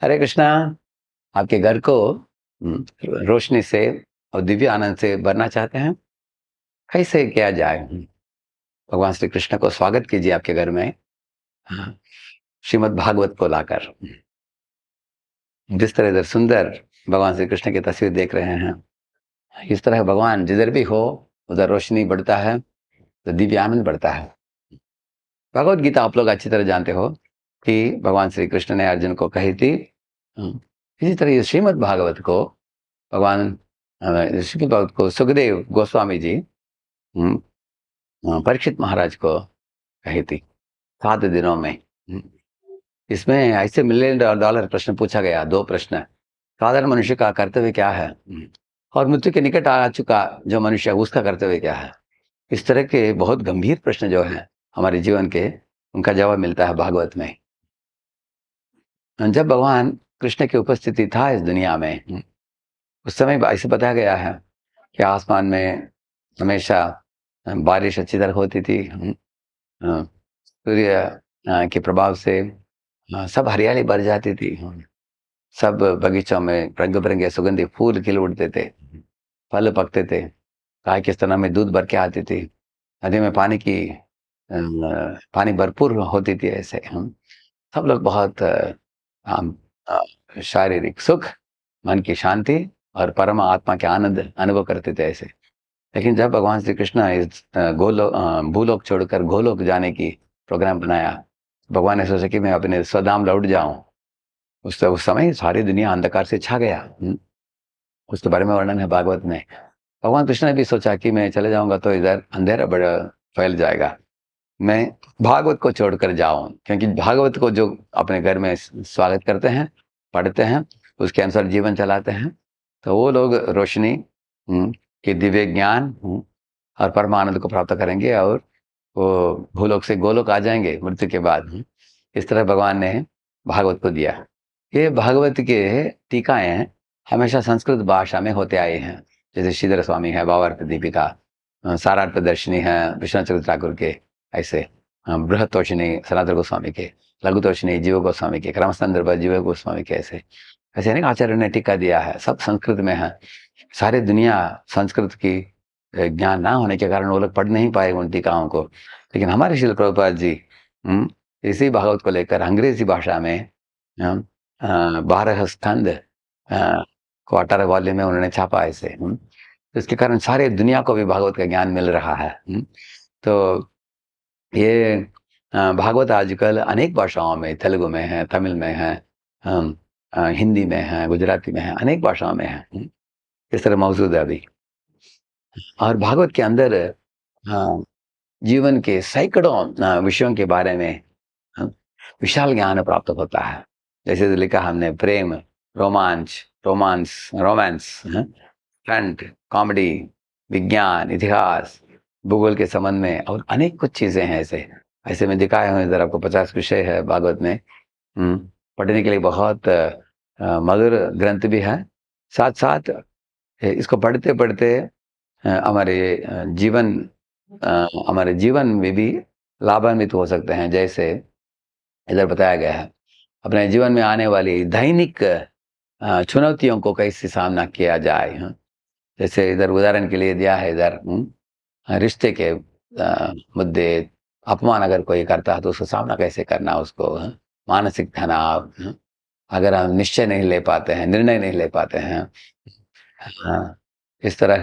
हरे कृष्णा। आपके घर को रोशनी से और दिव्य आनंद से भरना चाहते हैं। कैसे किया जाए? भगवान श्री कृष्ण को स्वागत कीजिए आपके घर में। हाँ, श्रीमद् भागवत को लाकर। जिस तरह इधर सुंदर भगवान श्री कृष्ण की तस्वीर देख रहे हैं, इस तरह भगवान जिधर भी हो उधर रोशनी बढ़ता है तो दिव्य आनंद बढ़ता है। भगवत गीता आप लोग अच्छी तरह जानते हो कि भगवान श्री कृष्ण ने अर्जुन को कही थी। इसी तरह ये श्रीमद् भागवत को भगवान श्रीमद् भागवत को सुखदेव गोस्वामी जी परीक्षित महाराज को कही थी 7 दिनों में। इसमें ऐसे $1,000,000 प्रश्न पूछा गया। 2 प्रश्न। साधारण मनुष्य का कर्तव्य क्या है और मृत्यु के निकट आ चुका जो मनुष्य है उसका कर्तव्य क्या है। इस तरह के बहुत गंभीर प्रश्न जो है हमारे जीवन के, उनका जवाब मिलता है भागवत में। जब भगवान कृष्ण की उपस्थिति था इस दुनिया में, उस समय ऐसे बताया गया है कि आसमान में हमेशा बारिश अच्छी तरह होती थी। सूर्य के प्रभाव से सब हरियाली भर जाती थी। सब बगीचों में रंग बिरंगे सुगंधित फूल खिल उठते थे, फल पकते थे, गाय के स्तनों में दूध भर के आती थी, नदी में पानी भरपूर होती थी। ऐसे हम सब लोग बहुत शारीरिक सुख, मन की शांति और परम आत्मा के आनंद अनुभव करते थे ऐसे। लेकिन जब भगवान श्री कृष्ण इस भूलोक छोड़कर गोलोक जाने की प्रोग्राम बनाया, भगवान ने सोचा कि मैं अपने स्वधाम लौट जाऊं। उस समय सारी दुनिया अंधकार से छा गया। उसके बारे में वर्णन है भागवत में। भगवान कृष्ण ने भी सोचा कि मैं चले जाऊंगा तो इधर अंधेरा बड़ा फैल जाएगा, मैं भागवत को छोड़कर जाऊं। क्योंकि भागवत को जो अपने घर में स्वागत करते हैं, पढ़ते हैं, उसके अनुसार जीवन चलाते हैं, तो वो लोग रोशनी कि दिव्य ज्ञान और परमानंद को प्राप्त करेंगे और वो भूलोक से गोलोक आ जाएंगे मृत्यु के बाद। इस तरह भगवान ने भागवत को दिया। ये भागवत के टीकाएं हमेशा संस्कृत भाषा में होते आए हैं। जैसे श्रीधर स्वामी है, भावार्थ दीपिका, सारार्थ प्रदर्शनी है विश्वनाथ ठाकुर के, ऐसे बृहत तोषिणी सनातन गोस्वामी के, लघु तोषिणी जीव गोस्वामी के, क्रमस्तंदर्भ जीव गोस्वामी के, ऐसे ऐसे अनेक आचार्यों ने टीका दिया है। सब संस्कृत में है। सारी दुनिया संस्कृत की ज्ञान ना होने के कारण वो लोग पढ़ नहीं पाए उन टीकाओं को। लेकिन हमारे श्रील प्रभुपाद जी इसी भागवत को लेकर अंग्रेजी भाषा में 12 स्कंद को 18 वॉल्यूम में उन्होंने छापा ऐसे। इसके कारण सारे दुनिया को भी भागवत का ज्ञान मिल रहा है। तो ये भागवत आजकल अनेक भाषाओं में, तेलुगु में है, तमिल में है, हिंदी में है, गुजराती में है, अनेक भाषाओं में है। इस तरह मौजूद है अभी। और भागवत के अंदर जीवन के सैकड़ों विषयों के बारे में विशाल ज्ञान प्राप्त होता है। जैसे लिखा हमने, प्रेम, रोमांस, फ्रंट, कॉमेडी, विज्ञान, इतिहास, भूगोल के संबंध में और अनेक कुछ चीजें हैं। ऐसे ऐसे में दिखाए हुए इधर आपको 50 विषय है भागवत में। पढ़ने के लिए बहुत मधुर ग्रंथ भी है। साथ साथ इसको पढ़ते पढ़ते हमारे जीवन में भी लाभान्वित हो सकते हैं। जैसे इधर बताया गया है अपने जीवन में आने वाली दैनिक चुनौतियों को कैसे सामना किया जाए। जैसे इधर उदाहरण के लिए दिया है, इधर रिश्ते के मुद्दे, अपमान अगर कोई करता है तो उसका सामना कैसे करना, उसको मानसिक तनाव, अगर हम निश्चय नहीं ले पाते हैं, निर्णय नहीं ले पाते हैं, इस तरह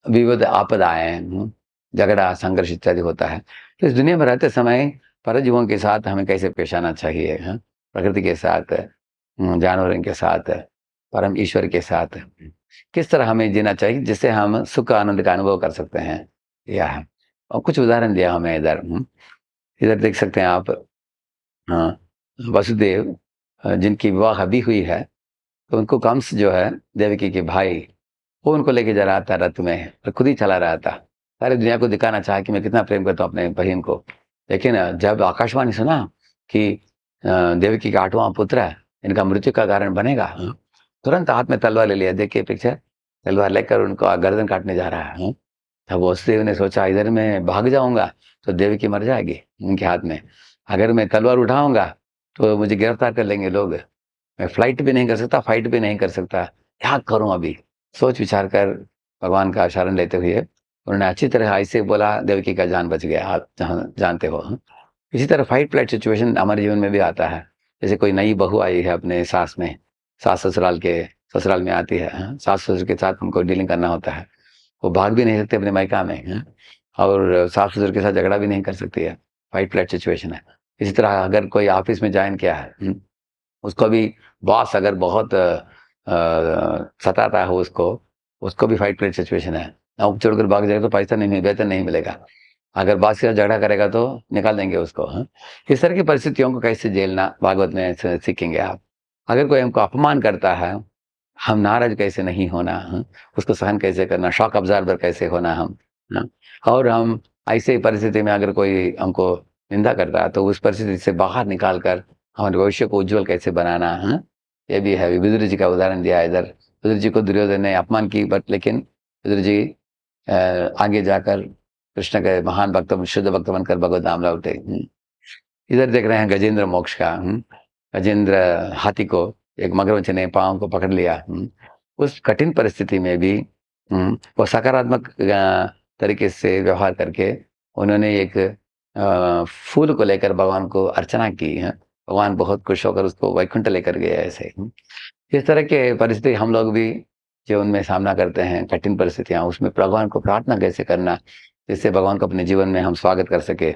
विविध आपदाएं, झगड़ा, संघर्ष इत्यादि होता है। तो इस दुनिया में रहते समय परजीवों के साथ हमें कैसे पेश आना चाहिए, प्रकृति के साथ, जानवरों के साथ, परम ईश्वर के साथ किस तरह हमें जीना चाहिए जिससे हम सुख आनंद का अनुभव कर सकते हैं, यह है। और कुछ उदाहरण दिया हमें इधर। इधर देख सकते हैं आप, वसुदेव जिनकी विवाह अभी हुई है, तो उनको कंस जो है देवकी के भाई, वो उनको लेके जा रहा था रथ में और खुद ही चला रहा था। सारी दुनिया को दिखाना चाहा कि मैं कितना प्रेम करता हूँ अपने बहन को। लेकिन जब आकाशवाणी सुना कि देवकी का 8वां पुत्र इनका मृत्यु का कारण बनेगा, तुरंत हाथ में तलवार ले लिया। देखिए पिक्चर, तलवार लेकर उनको गर्दन काटने जा रहा है। तब वसुदेव ने सोचा इधर मैं भाग जाऊंगा तो देवकी मर जाएगी उनके हाथ में, अगर मैं तलवार उठाऊंगा तो मुझे गिरफ्तार कर लेंगे लोग, मैं फ्लाइट भी नहीं कर सकता, फाइट भी नहीं कर सकता, क्या करूं अभी? सोच विचार कर भगवान का शरण लेते हुए उन्होंने अच्छी तरह ऐसे बोला, देवकी का जान बच गया, आप जहाँ जानते हो। हाँ? इसी तरह फाइट फ्लाइट सिचुएशन हमारे जीवन में भी आता है। जैसे कोई नई बहू आई है अपने सास में, सास ससुराल के ससुराल में आती है, हाँ? सास ससुर के साथ हमको डीलिंग करना होता है, वो भाग भी नहीं सकते अपने मायका में, हाँ? और सास ससुर के साथ झगड़ा भी नहीं कर सकती है, फाइट फ्लाइट सिचुएशन है। इसी तरह अगर कोई ऑफिस में ज्वाइन किया है, उसको भी बॉस अगर बहुत सताता है उसको, उसको भी फाइट फ्लाइट सिचुएशन है। नौकरी छोड़कर भाग जाएगा तो पैसा नहीं, वेतन नहीं मिलेगा। अगर बॉस के साथ झगड़ा करेगा तो निकाल देंगे उसको, हाँ? इस तरह की परिस्थितियों को कैसे झेलना भागवत में सीखेंगे आप। अगर कोई हमको अपमान करता है, हम नाराज कैसे नहीं होना, हाँ? उसको सहन कैसे करना, शॉक अब्जॉर्बर कैसे होना हम, हाँ? और हम ऐसे परिस्थिति में अगर कोई हमको निंदा करता है तो उस परिस्थिति से बाहर निकाल कर हमारे भविष्य को उज्जवल कैसे बनाना, हाँ? ये भी है। विदुर जी का उदाहरण दिया है इधर। विदुर जी को दुर्योधन ने अपमान की, बट लेकिन विदुर जी आगे जाकर कृष्ण के महान भक्त, शुद्ध भक्त बनकर भगवत नाम लौटे। इधर देख रहे हैं गजेंद्र मोक्ष का, गजेंद्र हाथी को एक मगरमच्छ ने पाँव को पकड़ लिया, उस कठिन परिस्थिति में भी वो सकारात्मक तरीके से व्यवहार करके उन्होंने एक फूल को लेकर भगवान को अर्चना की है। भगवान बहुत खुश होकर उसको वैकुंठ लेकर गए ऐसे। इस तरह के परिस्थिति हम लोग भी जीवन में सामना करते हैं, कठिन परिस्थितियां, उसमें भगवान को प्रार्थना कैसे करना, जिससे भगवान को अपने जीवन में हम स्वागत कर सके।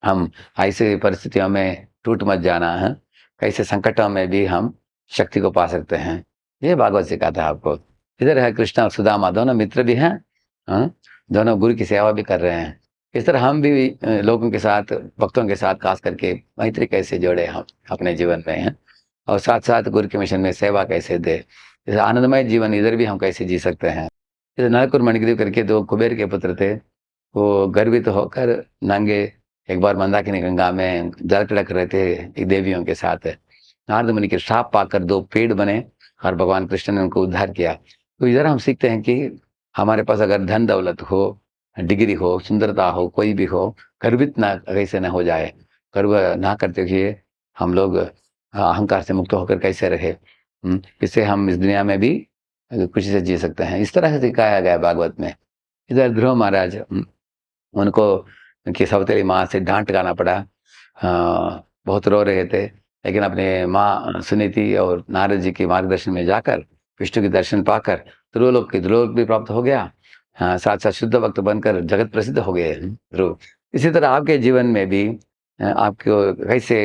हम ऐसे परिस्थितियों में टूट मत जाना है, कैसे संकटों में भी हम शक्ति को पा सकते हैं, ये भागवत सिखाता है आपको। इधर है कृष्ण और सुदामा, दोनों मित्र भी हैं, हाँ? दोनों गुरु की सेवा भी कर रहे हैं। इस तरह हम भी लोगों के साथ, भक्तों के साथ खास करके मैत्री कैसे जोड़े हम अपने जीवन में हैं, और साथ साथ गुरु के मिशन में सेवा कैसे दे। जैसे आनंदमय जीवन इधर भी हम कैसे जी सकते हैं। जैसे नरकुर मणिग्रीव करके दो कुबेर के पुत्र थे, वो गर्वित होकर नंगे एक बार मंदाकिनी गंगा में जल तिड़क रहे थे देवियों के साथ। नारद मुनि के श्राप पाकर दो पेड़ बने और भगवान कृष्ण ने उनको उद्धार किया। तो इधर हम सीखते हैं कि हमारे पास अगर धन दौलत हो, डिग्री हो, सुंदरता हो, कोई भी हो, गर्वित ना कैसे ना हो जाए, गर्व ना करते हुए हम लोग अहंकार से मुक्त होकर कैसे रहे, इससे हम इस दुनिया में भी खुशी से जी सकते हैं। इस तरह से सिखाया गया भागवत में। इधर ध्रुव महाराज, उनको उनकी सौतेली माँ से डांट गाना पड़ा, बहुत रो रहे थे, लेकिन अपने माँ सुनीति और नारद जी के मार्गदर्शन में जाकर विष्णु के दर्शन पाकर ध्रुवलोक भी प्राप्त हो गया। साथ साथ शुद्ध भक्त बनकर जगत प्रसिद्ध हो गए ध्रुव। इसी तरह आपके जीवन में भी आपको कैसे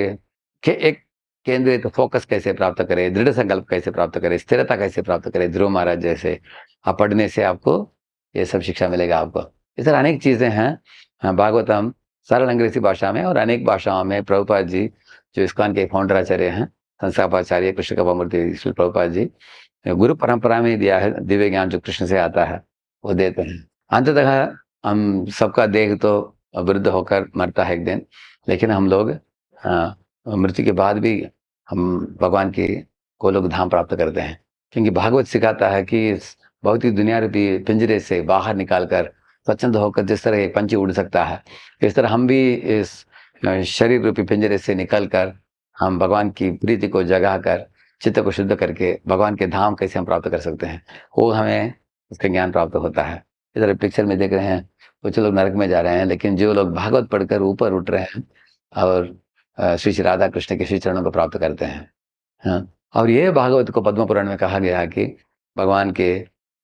एक केंद्रित फोकस कैसे प्राप्त करें, दृढ़ संकल्प कैसे प्राप्त करें, स्थिरता कैसे प्राप्त करें, ध्रुव महाराज जैसे आप पढ़ने से आपको ये सब शिक्षा मिलेगा आपको। इस तरह अनेक चीजें हैं। भागवतम सरल अंग्रेजी भाषा में और अनेक भाषाओं में प्रभुपाद जी, जो इस्कॉन के फाउंडर आचार्य हैं, संस्थापाचार्य कृष्ण कपामूर्ति श्री प्रभुपाद जी, गुरु परंपरा में दिया है दिव्य ज्ञान जो कृष्ण से आता है वो देते हैं। अंततः हम सबका देह तो वृद्ध होकर मरता है एक दिन, लेकिन हम लोग मृत्यु के बाद भी हम भगवान के गोलोक धाम प्राप्त करते हैं, क्योंकि भागवत सिखाता है कि इस भौतिक दुनिया रूपी पिंजरे से बाहर निकालकर स्वच्छंद होकर जिस तरह एक पंछी उड़ सकता है, इस तरह हम भी इस शरीर रूपी पिंजरे से निकलकर हम भगवान की प्रीति को जगा कर चित्त को शुद्ध करके भगवान के धाम कैसे हम प्राप्त कर सकते हैं, वो हमें उसका ज्ञान प्राप्त होता है। इधर पिक्चर में देख रहे हैं कुछ लोग नरक में जा रहे हैं, लेकिन जो लोग भागवत पढ़कर ऊपर उठ रहे हैं और श्री श्री राधा कृष्ण के श्री चरणों को प्राप्त करते हैं, हाँ। और ये भागवत को पद्म पुराण में कहा गया है कि भगवान के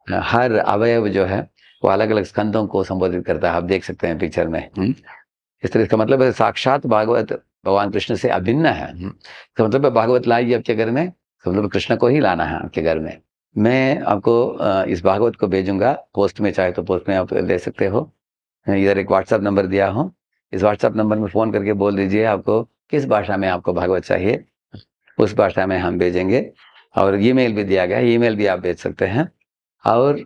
हर अवयव जो है वो अलग अलग स्कंदों को संबोधित करता है, आप देख सकते हैं पिक्चर में। इस तरह इसका मतलब है साक्षात भागवत भगवान कृष्ण से अभिन्न है। इसका मतलब है भागवत लाइए आपके घर में, इसका मतलब कृष्ण को ही लाना है आपके घर में। मैं आपको इस भागवत को भेजूंगा पोस्ट में, चाहे तो पोस्ट में आप ले सकते हो। इधर एक व्हाट्सएप नंबर दिया हूँ, इस व्हाट्सएप नंबर में फ़ोन करके बोल दीजिए आपको किस भाषा में आपको भागवत चाहिए, उस भाषा में हम भेजेंगे। और ईमेल भी दिया गया है, ईमेल भी आप भेज सकते हैं। और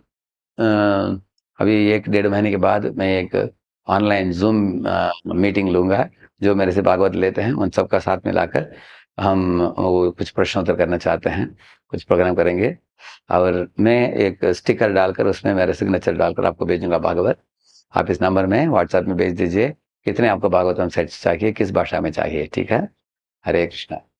अभी 1-1.5 महीने के बाद मैं एक ऑनलाइन जूम मीटिंग लूँगा, जो मेरे से भागवत लेते हैं उन सबका साथ मिलाकर हम वो कुछ प्रश्नोत्तर करना चाहते हैं, कुछ प्रोग्राम करेंगे। और मैं एक स्टिकर डालकर उसमें मेरा सिग्नेचर डालकर आपको भेजूंगा भागवत। आप इस नंबर में व्हाट्सएप में भेज दीजिए कितने आपको भागवतम सेट्स चाहिए, किस भाषा में चाहिए, ठीक है। हरे कृष्णा।